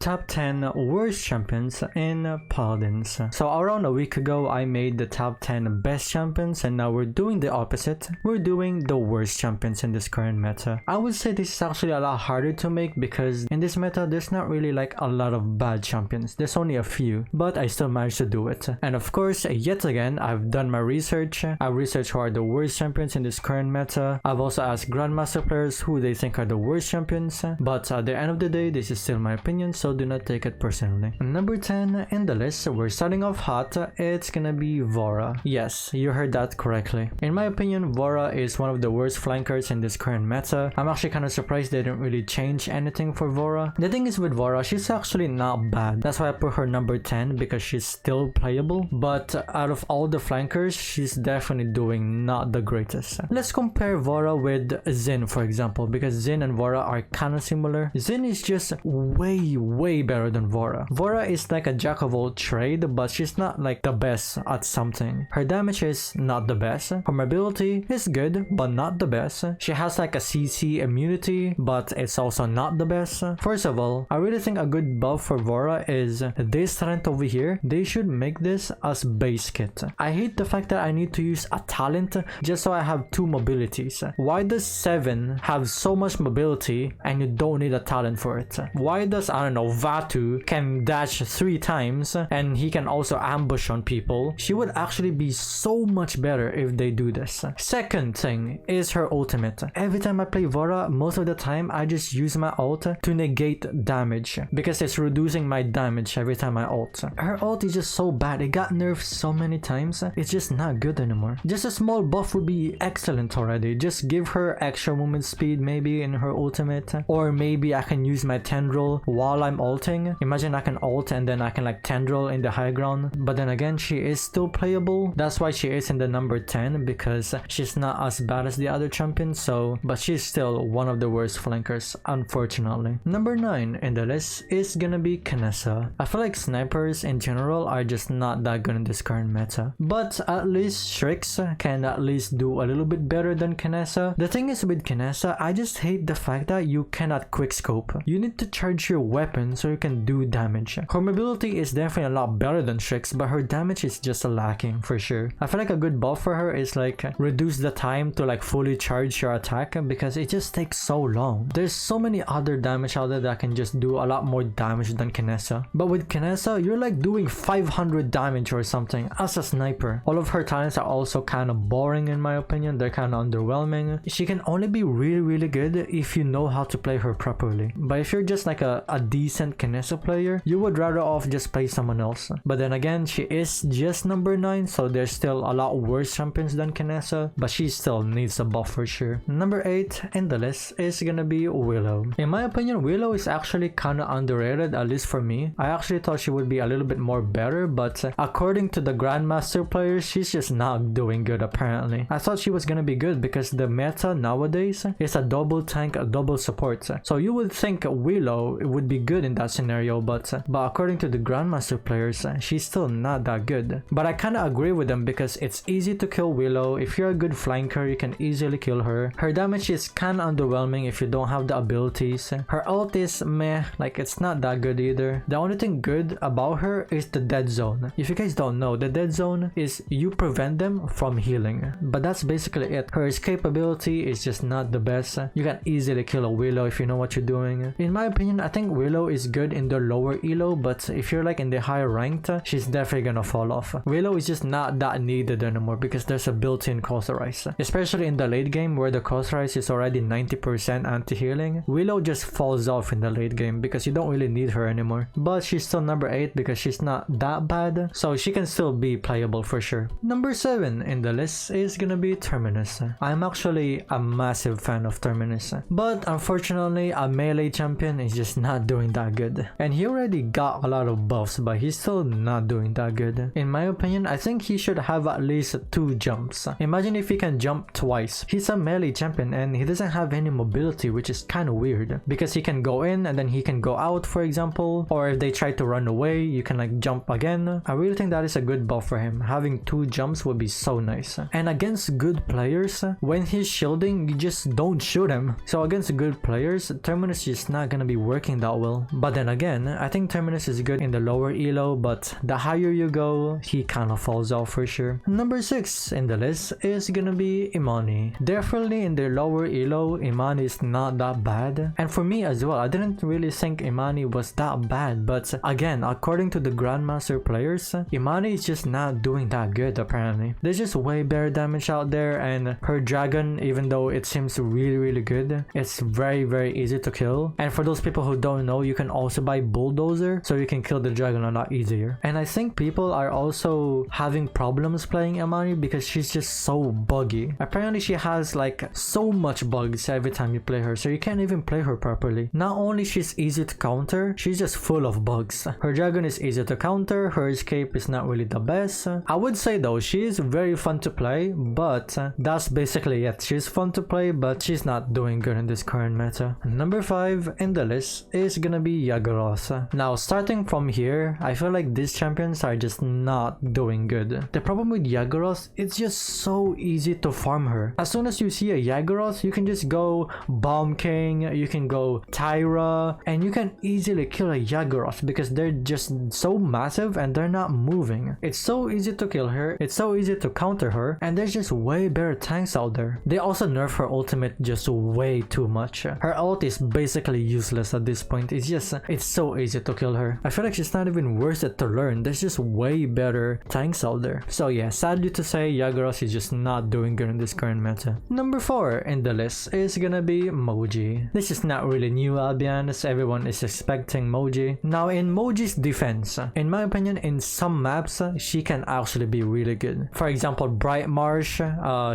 top 10 worst champions in Paladins. So around a week ago I made the top 10 best champions, and now we're doing the opposite. We're doing the worst champions in this current meta. I would say this is actually a lot harder to make because in this meta there's not really like a lot of bad champions. There's only a few, but I still managed to do it. And of course, yet again, I've done my research. I've researched who are the worst champions in this current meta. I've also asked Grandmaster players who they think are the worst champions, but at the end of the day, this is still my opinion, so do not take it personally. Number 10 in the list, we're starting off hot. It's gonna be Vora. Yes, you heard that correctly. In my opinion, Vora is one of the worst flankers in this current meta. I'm actually kind of surprised they didn't really change anything for Vora. The thing is with Vora, she's actually not bad. That's why I put her number 10, because she's still playable. But out of all the flankers, she's definitely doing not the greatest. Let's compare Vora with Xin, for example, because Xin and Vora are kind of similar. Xin is just way better than Vora. Vora is like a jack of all trade, but she's not like the best at something. Her damage is not the best. Her mobility is good, but not the best. She has like a CC immunity, but it's also not the best. First of all, I really think a good buff for Vora is this talent over here. They should make this as base kit. I hate the fact that I need to use a talent just so I have 2 mobilities. Why does 7 have so much mobility and you don't need a talent for it? Why does, I don't know, Vatu can dash 3 times and he can also ambush on people? She would actually be so much better if they do this. Second thing is her ultimate. Every time I play Vora, most of the time I just use my ult to negate damage because it's reducing my damage every time I ult. Her ult is just so bad. It got nerfed so many times. It's just not good anymore. Just a small buff would be excellent already. Just give her extra movement speed maybe in her ultimate, or maybe I can use my tendril while I'm ulting. Imagine I can ult and then I can like tendril in the high ground. But then again, she is still playable. That's why she is in the number 10, because she's not as bad as the other champions. So, but she's still one of the worst flankers, unfortunately. Number 9 in the list is gonna be Kessa. I feel like snipers in general are just not that good in this current meta, but at least Shrix can at least do a little bit better than Kessa. The thing is with Kessa, I just hate the fact that you cannot quickscope. You need to charge your weapon so you can do damage. Her mobility is definitely a lot better than Shrix, but her damage is just lacking for sure. I feel like a good buff for her is like reduce the time to like fully charge your attack, because it just takes so long. There's so many other damage out there that can just do a lot more damage than Kessa. But with Kessa, you're like doing 500 damage or something as a sniper. All of her talents are also kind of boring in my opinion. They're kind of underwhelming. She can only be really good if you know how to play her properly. But if you're just like a decent Kessa player, you would rather off just play someone else. But then again, she is just number 9, so there's still a lot worse champions than Kessa, but she still needs a buff for sure. Number 8 in the list is gonna be Willow. In my opinion, Willow is actually kind of underrated, at least for me. I actually thought she would be a little bit more better, but according to the Grandmaster players, she's just not doing good apparently. I thought she was gonna be good because the meta nowadays is a double tank, a double support. So you would think Willow would be good in that scenario, but according to the Grandmaster players, she's still not that good. But I kind of agree with them because it's easy to kill Willow. If you're a good flanker, you can easily kill her. Her damage is kind of underwhelming if you don't have the abilities. Her ult is meh, like it's not that good either. The only thing good about her is the dead zone. If you guys don't know, the dead zone is you prevent them from healing, but that's basically it. Her escape ability is just not the best. You can easily kill a Willow if you know what you're doing. In my opinion, I think Willow is good in the lower elo, but if you're like in the higher ranked, she's definitely gonna fall off. Willow is just not that needed anymore because there's a built-in cost rise, especially in the late game where the cost rise is already 90% anti-healing. Willow just falls off in the late game because you don't really need her anymore. But she's still number 8 because she's not that bad, so she can still be playable for sure. Number 7 in the list is gonna be Terminus. I'm actually a massive fan of Terminus, but unfortunately a melee champion is just not doing that good. And he already got a lot of buffs, but he's still not doing that good. In my opinion, I think he should have at least 2 jumps. Imagine if he can jump twice. He's a melee champion and he doesn't have any mobility, which is kind of weird because he can go in and then he can go out, for example, or if they try to run away, you can like jump again. I really think that is a good buff for him. Having 2 jumps would be so nice. And against good players, when he's shielding, you just don't shoot him. So against good players, Terminus is not gonna be working that well. But then again, I think Terminus is good in the lower elo, but the higher you go, he kind of falls off for sure. Number 6 in the list is gonna be Imman. Definitely in the lower elo, Imman is not that bad. And for me as well, I didn't really think Imman was that bad, but again, according to the Grandmaster players, Imman is just not doing that good apparently. There's just way better damage out there, and her dragon, even though it seems really good, it's very easy to kill. And for those people who don't know, you can also buy Bulldozer, so you can kill the dragon a lot easier. And I think people are also having problems playing Imman because she's just so buggy. Apparently she has like so much bugs every time you play her, so you can't even play her properly. Not only she's easy to counter, she's just full of bugs. Her dragon is easy to counter, her escape is not really the best. I would say though, she is very fun to play, but that's basically it. She's fun to play, but she's not doing good in this current meta. Number 5 in the list is gonna be Yuros. Now starting from here, I feel like these champions are just not doing good. The problem with Yuros, it's just so easy to farm her. As soon as you see a Yuros, you can just go Bomb King, you can go Tyra, and you can easily kill a Yuros because they're just so massive and they're not moving. It's so easy to kill her, it's so easy to counter her, and there's just way better tanks out there. They also nerf her ultimate just way too much. Her ult is basically useless at this point. It's so easy to kill her. I feel like she's not even worth it to learn. There's just way better tanks out there. So yeah, sadly to say, Yuros is just not doing good in this current meta. Number 4 in the list is gonna be Moji. This is not really new, I'll be honest. Everyone is expecting Moji. Now in Moji's defense, in my opinion, in some maps, she can actually be really good. For example, Bright Marsh,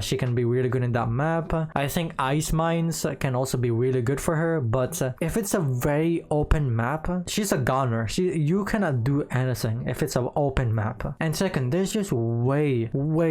she can be really good in that map. I think Ice Mines can also be really good for her, but if it's a very open map, she's a goner. You cannot do anything if it's an open map. And second, there's just way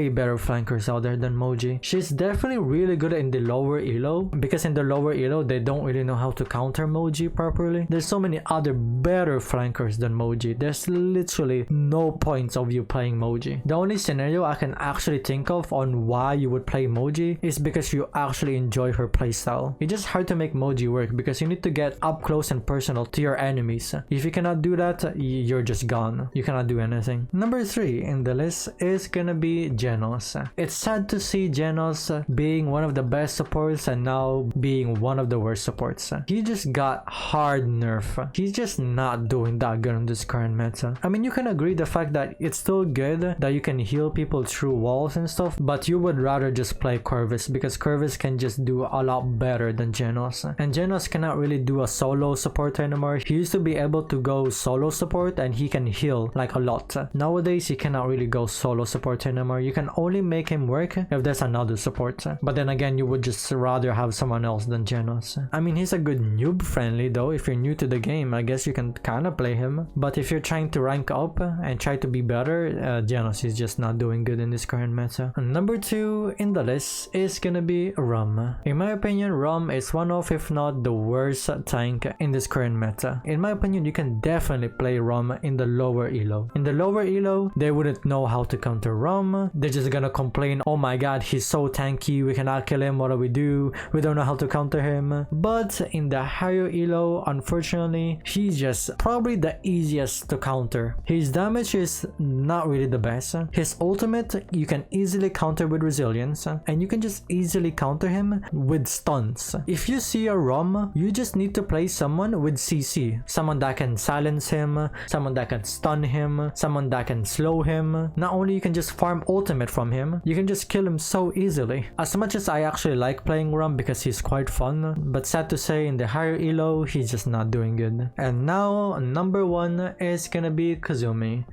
better flankers out there than Moji. She's definitely really good in the lower elo, because in the lower elo, they don't really know how to counter Moji properly. There's so many other better flankers than Moji. There's literally no points of you playing Moji. The only scenario I can actually think of on why you would play Moji is because you actually enjoy her playstyle. It's just hard to make Moji work because you need to get up close and personal to your enemies. If you cannot do that, you're just gone. You cannot do anything. Number 3 in the list is gonna be Janos. It's sad to see Janos being one of the best supports and now being one of the worst supports. He just got hard nerf. He's just not doing that good in this current meta. I mean, you can agree the fact that it's still good that you can heal people through walls and stuff, but you would rather just play KirbZM because KirbZM can just do a lot better than Janos. And Janos cannot really do a solo support anymore. He used to be able to go solo support and he can heal like a lot. Nowadays, he cannot really go solo support anymore. You can only make him work if there's another support. But then again, you would just rather have someone else than Janos. I mean, he's a good noob friendly though. If you're new to the game, I guess you can kind of play him. But if you're trying to rank up and try to be better, Janos is just not doing good in this current meta. And number 2 in the list is gonna be Rum. In my opinion, Rum is one of, if not the worst tank in this current meta. In my opinion, you can definitely play Rum in the lower elo. In the lower elo, they wouldn't know how to counter Rum. They're just gonna complain, oh my god, he's so tanky, we cannot kill him, what do we do? We don't know how to counter him. But in the higher elo, unfortunately, he's just probably the easiest to counter. His damage is not really the best. His ultimate, you can easily counter with resilience, and you can just easily counter him with stuns. If you see a Rum, you just need to play someone with CC. Someone that can silence him, someone that can stun him, someone that can slow him. Not only you can just farm ultimate from him, you can just kill him so easily. As much as I actually like playing Rum because he's quite fun, but sad to say in the higher elo, he's just not doing good. And now, number 1 is gonna be Kazumi.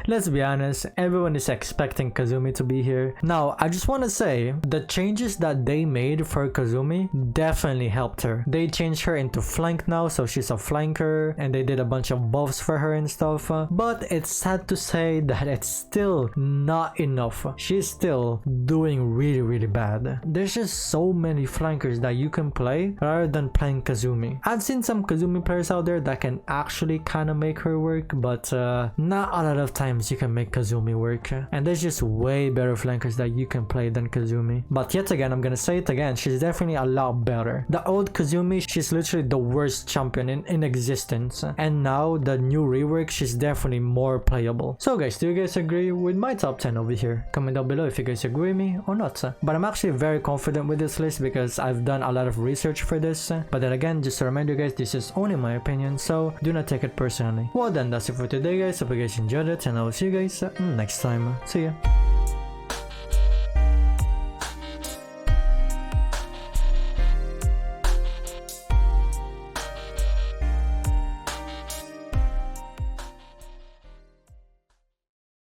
Let's be honest, everyone is expecting Kazumi to be here. Now, I just want to say, the changes that they made for Kazumi definitely helped her. They changed her into flank now, so she's a flanker, and they did a bunch of buffs for her and stuff. But it's sad to say that it's still not enough. She's still doing really bad. There's just so many flankers that you can play rather than playing Kazumi. I've seen some Kazumi players out there that can actually kind of make her work, but not a lot of times you can make Kazumi work. And there's just way better flankers that you can play than Kazumi. But yet again, I'm gonna say it again, she's definitely a lot better. The old Kazumi, she's literally the worst champion even in existence, and now the new rework, she's definitely more playable. So guys, do you guys agree with my top 10 over here? Comment down below if you guys agree with me or not. But I'm actually very confident with this list because I've done a lot of research for this. But then again, just to remind you guys, this is only my opinion, so do not take it personally. Well then, that's it for today guys. Hope you guys enjoyed it, and I will see you guys next time. See ya.